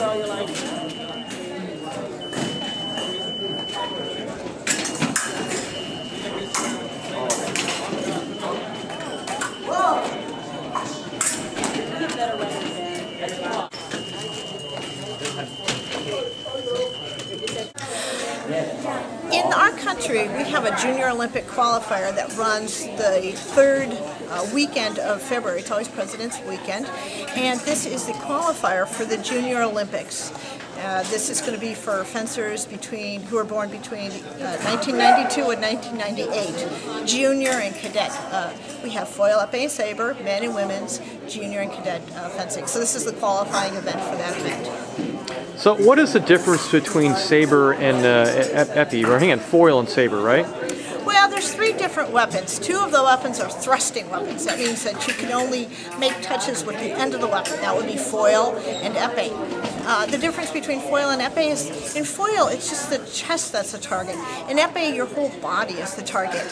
all your life. In our country, we have a Junior Olympic qualifier that runs the third weekend of February. It's always President's Weekend. And this is the qualifier for the Junior Olympics. This is going to be for fencers who were born between 1992 and 1998, junior and cadet. We have foil, epee, and saber, men and women's, junior and cadet fencing. So this is the qualifying event for that event. So what is the difference between saber and epee, or hang on, foil and saber, right? Well, there's three different weapons. Two of the weapons are thrusting weapons. That means that you can only make touches with the end of the weapon. That would be foil and epee. The difference between foil and epee is, in foil, it's just the chest that's the target. In epee, your whole body is the target.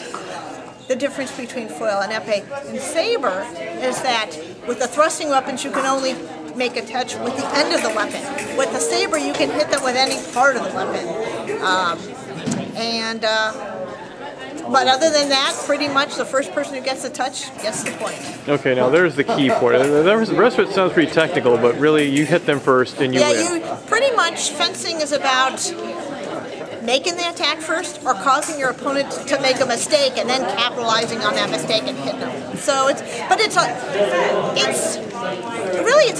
The difference between foil and epee and saber is that with the thrusting weapons, you can only make a touch with the end of the weapon. With the saber, you can hit them with any part of the weapon. But other than that, pretty much the first person who gets the touch gets the point. Okay, now there's the key point. The rest of it sounds pretty technical, but really you hit them first and you win. Yeah, pretty much fencing is about making the attack first or causing your opponent to make a mistake and then capitalizing on that mistake and hitting them. So it's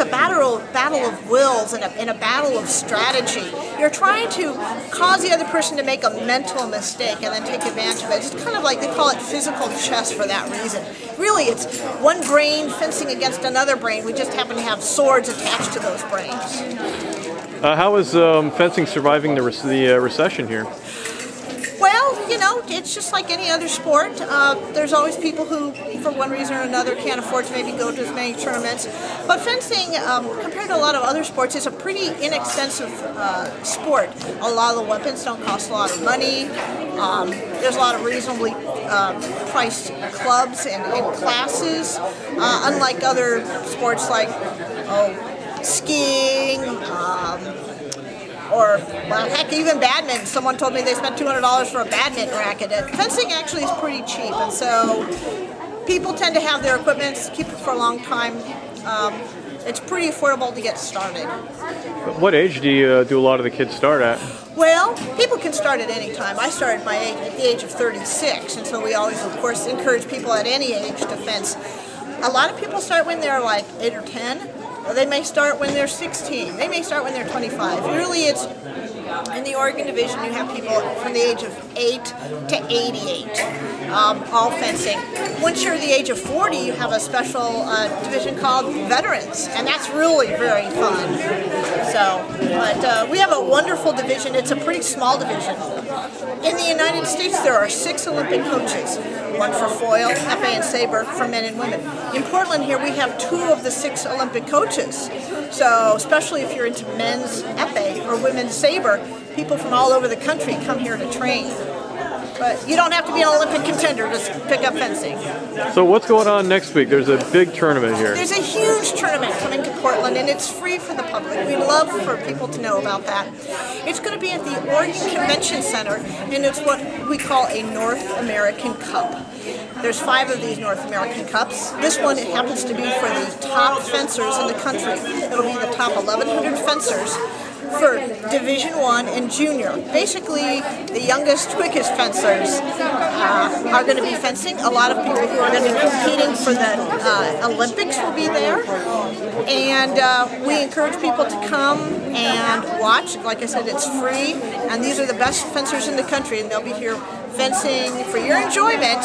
a battle of wills and a battle of strategy. You're trying to cause the other person to make a mental mistake and then take advantage of it. It's kind of like, they call it physical chess for that reason. Really, it's one brain fencing against another brain. We just happen to have swords attached to those brains. How is fencing surviving the recession here? Well, you know, it's just like any other sport. There's always people who, for one reason or another, can't afford to maybe go to as many tournaments. But fencing, compared to a lot of other sports, is a pretty inexpensive sport. A lot of the weapons don't cost a lot of money. There's a lot of reasonably priced clubs and classes, unlike other sports like skiing, or, well, heck, even badminton. Someone told me they spent $200 for a badminton racket. Fencing actually is pretty cheap, and so people tend to have their equipment, keep it for a long time. It's pretty affordable to get started. What age do a lot of the kids start at? Well, people can start at any time. I started at the age of 36, and so we always, of course, encourage people at any age to fence. A lot of people start when they're like 8 or 10. They may start when they're 16. They may start when they're 25. Really, it's in the Oregon division, you have people from the age of 8 to 88, all fencing. Once you're the age of 40, you have a special division called Veterans, and that's really very fun. So, but we have a wonderful division. It's a pretty small division. In the United States, there are 6 Olympic coaches, one for foil, epee, and saber for men and women. In Portland here, we have 2 of the 6 Olympic coaches. So, especially if you're into men's epee or women's saber, people from all over the country come here to train. But you don't have to be an Olympic contender to pick up fencing. So what's going on next week? There's a big tournament here. There's a huge tournament coming to Portland, and it's free for the public. We'd love for people to know about that. It's going to be at the Oregon Convention Center, and it's what we call a North American Cup. There's 5 of these North American Cups. This one, it happens to be for the top fencers in the country. It'll be the top 1,100 fencers for Division I and Junior. Basically, the youngest, quickest fencers are going to be fencing. A lot of people who are going to be competing for the Olympics will be there. And we encourage people to come and watch. Like I said, it's free. And these are the best fencers in the country, and they'll be here fencing for your enjoyment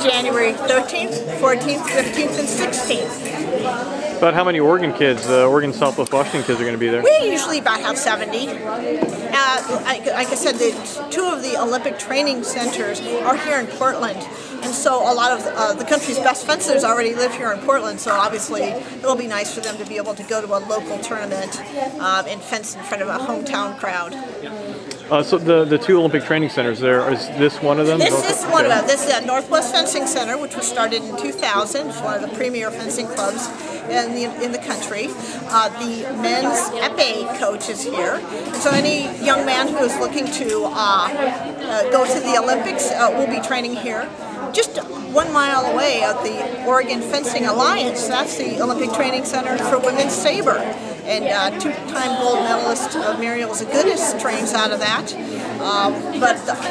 January 13th, 14th, 15th, and 16th. About how many Oregon kids, Oregon Southwest Washington kids are going to be there? We usually about have 70. Like I said, the 2 of the Olympic training centers are here in Portland. And so a lot of the country's best fencers already live here in Portland, so obviously it'll be nice for them to be able to go to a local tournament and fence in front of a hometown crowd. So the 2 Olympic training centers there, is this one of them? This is one of them. This is the Northwest Fencing Center, which was started in 2000. It's one of the premier fencing clubs. in the country. The men's épée coach is here. And so any young man who is looking to go to the Olympics will be training here. Just 1 mile away at the Oregon Fencing Alliance, that's the Olympic Training Center for Women's Saber. And two-time gold medalist Muriel Zagutis trains out of that.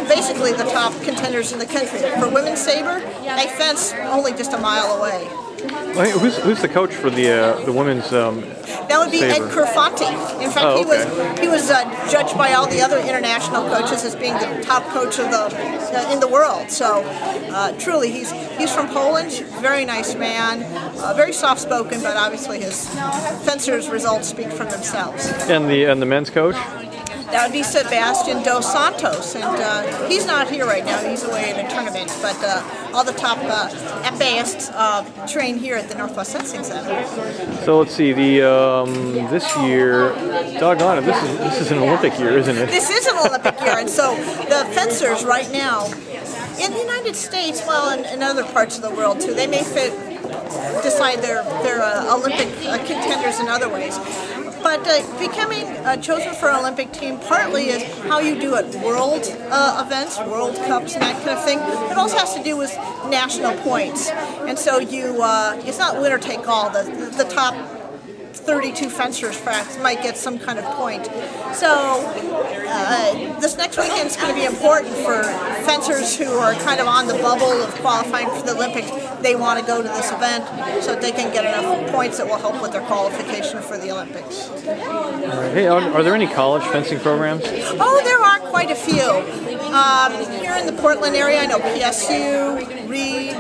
Basically the top contenders in the country. For women's saber, they fence only just a mile away. Well, who's the coach for the women's That would be saber? Ed Kerfanti. In fact, he was judged by all the other international coaches as being the top coach of in the world. So truly, he's from Poland. Very nice man. Very soft-spoken, but obviously his fencers' results speak for themselves. And the men's coach? That would be Sebastian Dos Santos, and he's not here right now. He's away in a tournament, but all the top épéists train here at the Northwest Fencing Center. So let's see, this year, doggone it, this is an Olympic year, isn't it? This is an Olympic year, and so the fencers right now in the United States, well, and in other parts of the world too, they may decide they're Olympic contenders in other ways. But becoming chosen for an Olympic team partly is how you do at world events, World Cups, and that kind of thing. It also has to do with national points. And so it's not winner take all. The top 32 fencers perhaps might get some kind of point. So this next weekend is going to be important for fencers who are kind of on the bubble of qualifying for the Olympics. They want to go to this event so that they can get enough points that will help with their qualification for the Olympics. All right. Hey, are there any college fencing programs? Oh, there are quite a few. Here in the Portland area, I know PSU, Reed.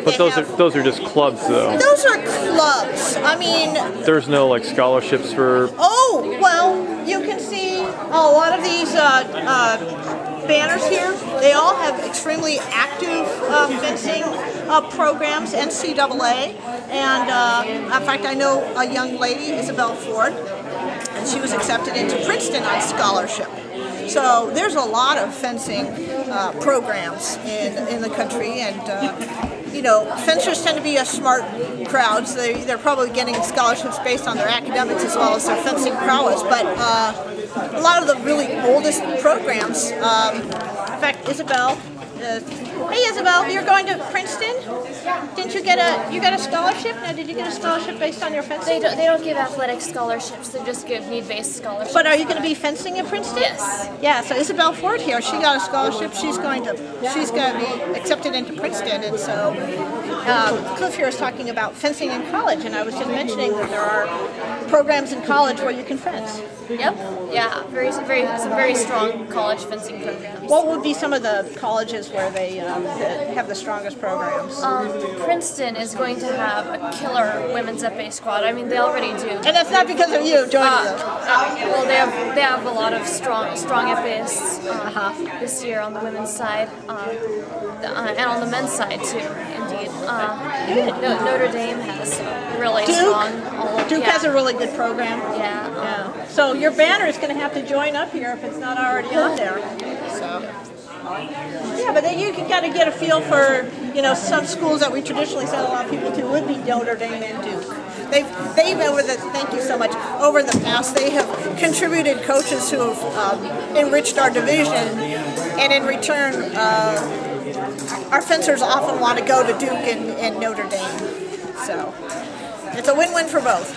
But those are just clubs, though. Those are clubs. I mean, there's no like scholarships for. Oh well, you can see a lot of these banners here. They all have extremely active fencing programs, NCAA, and in fact, I know a young lady, Isabel Ford, and she was accepted into Princeton on scholarship. So there's a lot of fencing programs in the country, and you know, fencers tend to be a smart crowd, so they're probably getting scholarships based on their academics as well as their fencing prowess. But a lot of the really oldest programs, in fact, Isabel. Hey Isabel, you're going to Princeton? Didn't you get a scholarship? Now, did you get a scholarship based on your fencing? They don't give athletic scholarships. They just give need-based scholarships. But are you going to be fencing at Princeton? Yes. Yeah. So Isabel Ford here, she got a scholarship. She's going to be accepted into Princeton, and so Cliff here is talking about fencing in college, and I was just mentioning that there are programs in college where you can fence. Yep. Yeah. Some very strong college fencing programs. What would be some of the colleges where they have the strongest programs? Princeton is going to have a killer women's épée squad. I mean, they already do. And that's not because of you joining them. Well, they have a lot of strong épéists this year on the women's side, and on the men's side too. Indeed. Notre Dame has really strong. Duke has a really good program. Yeah. So your banner is going to have to join up here if it's not already on there. So. Yeah, but then you can kind of get a feel for, you know, some schools that we traditionally send a lot of people to would be Notre Dame and Duke. They've thank you so much, over the past, they have contributed coaches who have enriched our division, and in return, our fencers often want to go to Duke and Notre Dame. So it's a win-win for both.